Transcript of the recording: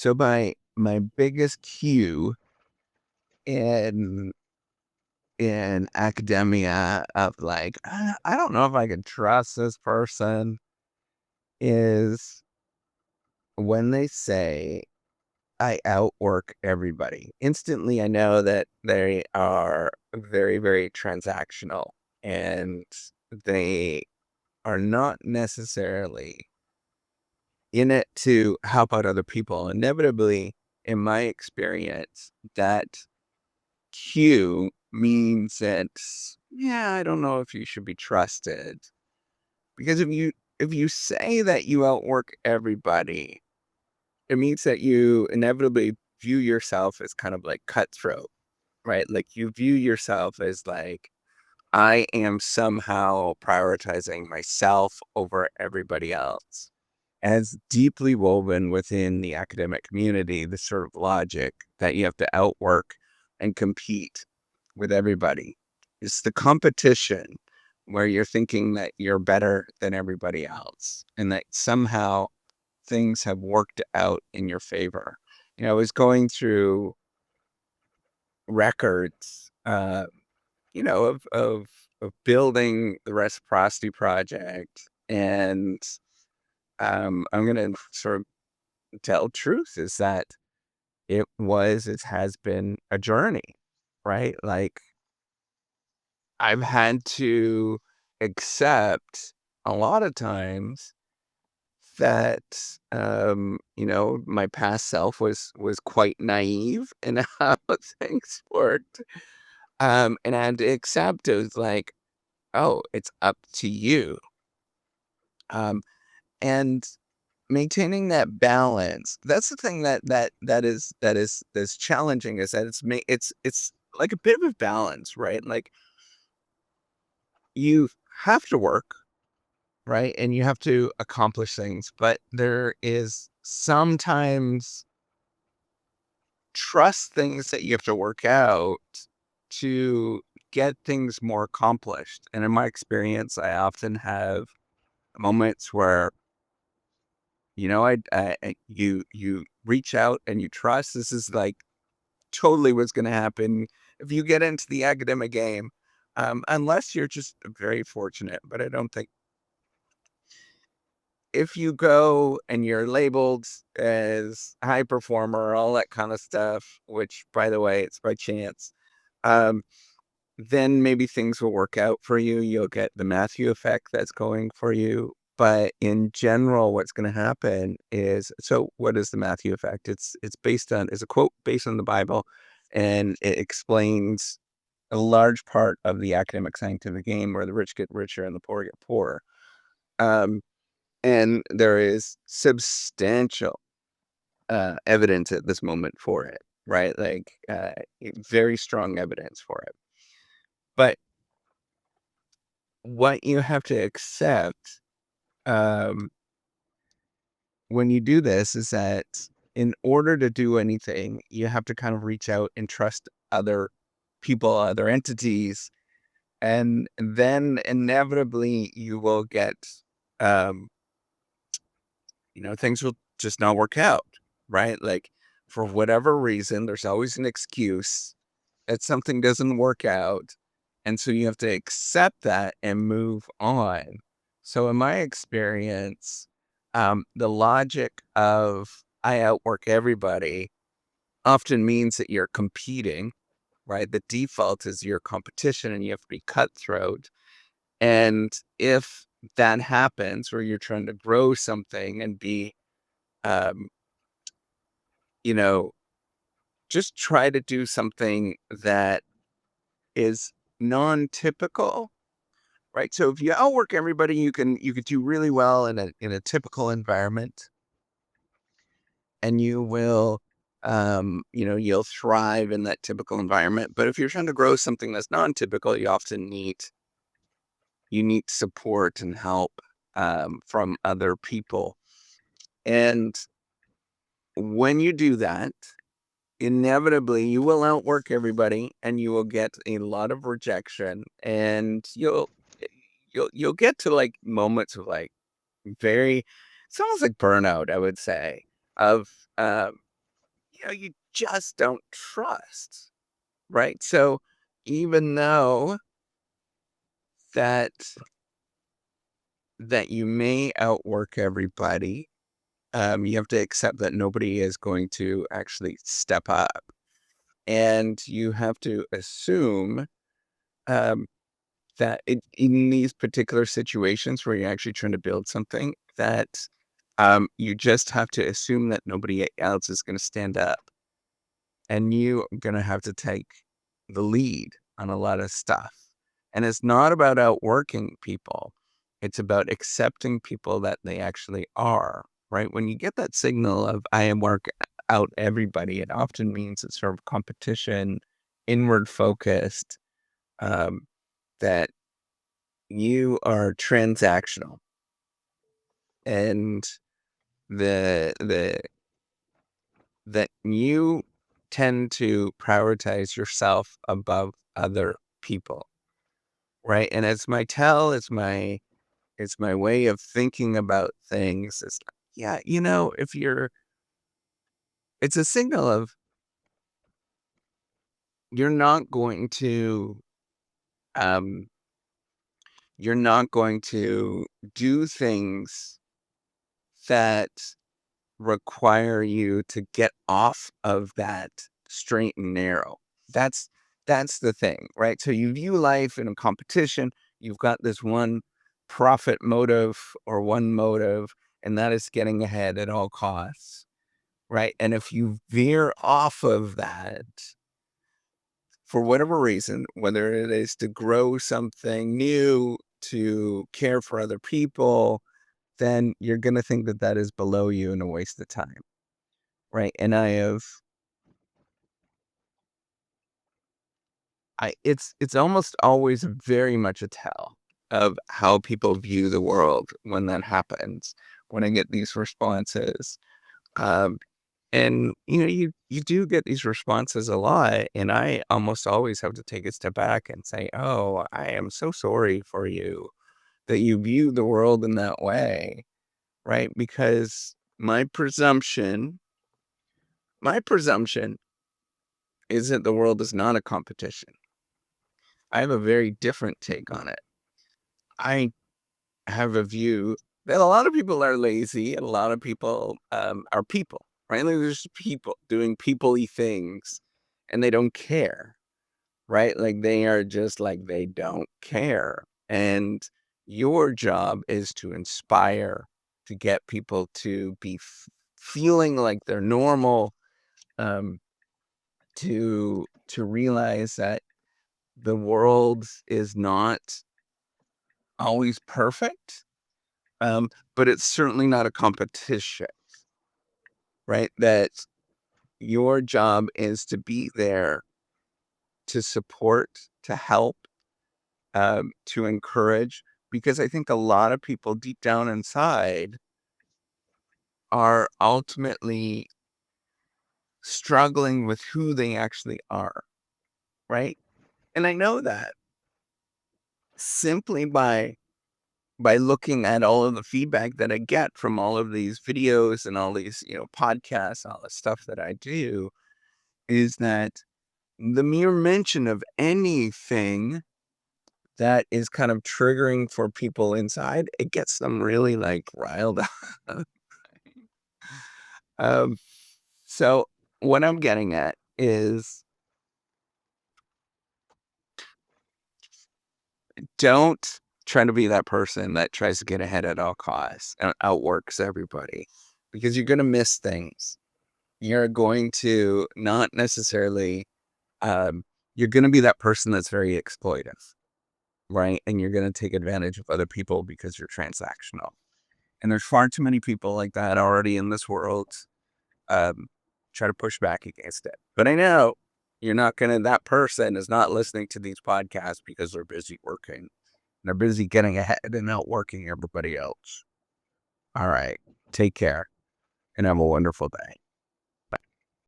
So my biggest cue in academia of like, I don't know if I can trust this person is when they say I outwork everybody. Instantly I know that they are very, very transactional and they are not necessarily in it to help out other people. Inevitably, in my experience, that cue means that, yeah, I don't know if you should be trusted. Because if you say that you outwork everybody, it means that you inevitably view yourself as kind of like cutthroat, right? Like you view yourself as like, I am somehow prioritizing myself over everybody else. As deeply woven within the academic community, the sort of logic that you have to outwork and compete with everybody. It's the competition where you're thinking that you're better than everybody else and that somehow things have worked out in your favor. I was going through records, of building the reciprocity project, and I'm gonna sort of tell truth is that it has been a journey, right? Like I've had to accept a lot of times that my past self was quite naive in how things worked. And I had to accept it was like, oh, it's up to you. Um, and maintaining that balance, that's the thing that's challenging is that it's like a bit of a balance, right? Like you have to work, right? And you have to accomplish things, but there is sometimes trust things that you have to work out to get things more accomplished. And in my experience, I often have moments where you reach out and you trust. This is like totally what's going to happen if you get into the academic game, unless you're just very fortunate. But I don't think if you go and you're labeled as high performer, all that kind of stuff, which by the way, it's by chance, um, then maybe things will work out for you. You'll get the Matthew effect that's going for you. But in general, what's going to happen is, so what is the Matthew effect? It's a quote based on the Bible, and it explains a large part of the academic scientific game where the rich get richer and the poor get poorer. Um, and there is substantial evidence at this moment for it, right? Like very strong evidence for it. But what you have to accept um, when you do this is that in order to do anything, you have to kind of reach out and trust other people, other entities, and then inevitably you will get, um, things will just not work out, right? Like for whatever reason, there's always an excuse that something doesn't work out. And so you have to accept that and move on. So in my experience, the logic of I outwork everybody often means that you're competing, right? The default is your competition and you have to be cutthroat. And if that happens where you're trying to grow something and be, um, you know, just try to do something that is non-typical. Right. So if you outwork everybody, you could do really well in a typical environment, and you'll thrive in that typical environment. But if you're trying to grow something that's non-typical, you often need support and help from other people. And when you do that, inevitably you will outwork everybody, and you will get a lot of rejection, and you'll get to like moments of like very it's almost like burnout, I would say, of, you just don't trust, right? So even though that you may outwork everybody, you have to accept that nobody is going to actually step up. And you have to assume um, that in these particular situations where you're actually trying to build something, that you just have to assume that nobody else is going to stand up. And you are going to have to take the lead on a lot of stuff. And it's not about outworking people. It's about accepting people that they actually are, right? When you get that signal of I am work out everybody, it often means it's sort of competition, inward focused, um, that you are transactional. And the that you tend to prioritize yourself above other people, right? And it's my way of thinking about things. It's yeah, if it's a signal of you're not going to um you're not going to do things that require you to get off of that straight and narrow. That's that's the thing, right? So you view life in a competition. You've got this one profit motive or one motive, and that is getting ahead at all costs, right? And if you veer off of that for whatever reason, whether it is to grow something new, to care for other people, then you're going to think that that is below you and a waste of time. Right, and it's almost always very much a tell of how people view the world when that happens, when I get these responses, um, and, you do get these responses a lot, and I almost always have to take a step back and say, "Oh, I am so sorry for you that you view the world in that way," right? Because my presumption is that the world is not a competition. I have a very different take on it. I have a view that a lot of people are lazy and a lot of people are people, right? Like there's people doing people-y things and they don't care, right? Like they are just like they don't care. And your job is to inspire, to get people to be feeling like they're normal, um, to realize that the world is not always perfect, but it's certainly not a competition, right? That your job is to be there to support, to help, to encourage, because I think a lot of people deep down inside are ultimately struggling with who they actually are, right? And I know that simply by looking at all of the feedback that I get from all of these videos and all these, podcasts, all the stuff that I do, is that the mere mention of anything that is kind of triggering for people inside, it gets them really like riled up. um, so what I'm getting at is don't try to be that person that tries to get ahead at all costs and outworks everybody, because you're going to miss things. You're going to not necessarily, um, you're going to be that person that's very exploitive, right? And you're going to take advantage of other people because you're transactional. And there's far too many people like that already in this world. Um, Try to push back against it. But I know that person is not listening to these podcasts because they're busy working. They're busy getting ahead and outworking everybody else. All right. Take care and have a wonderful day.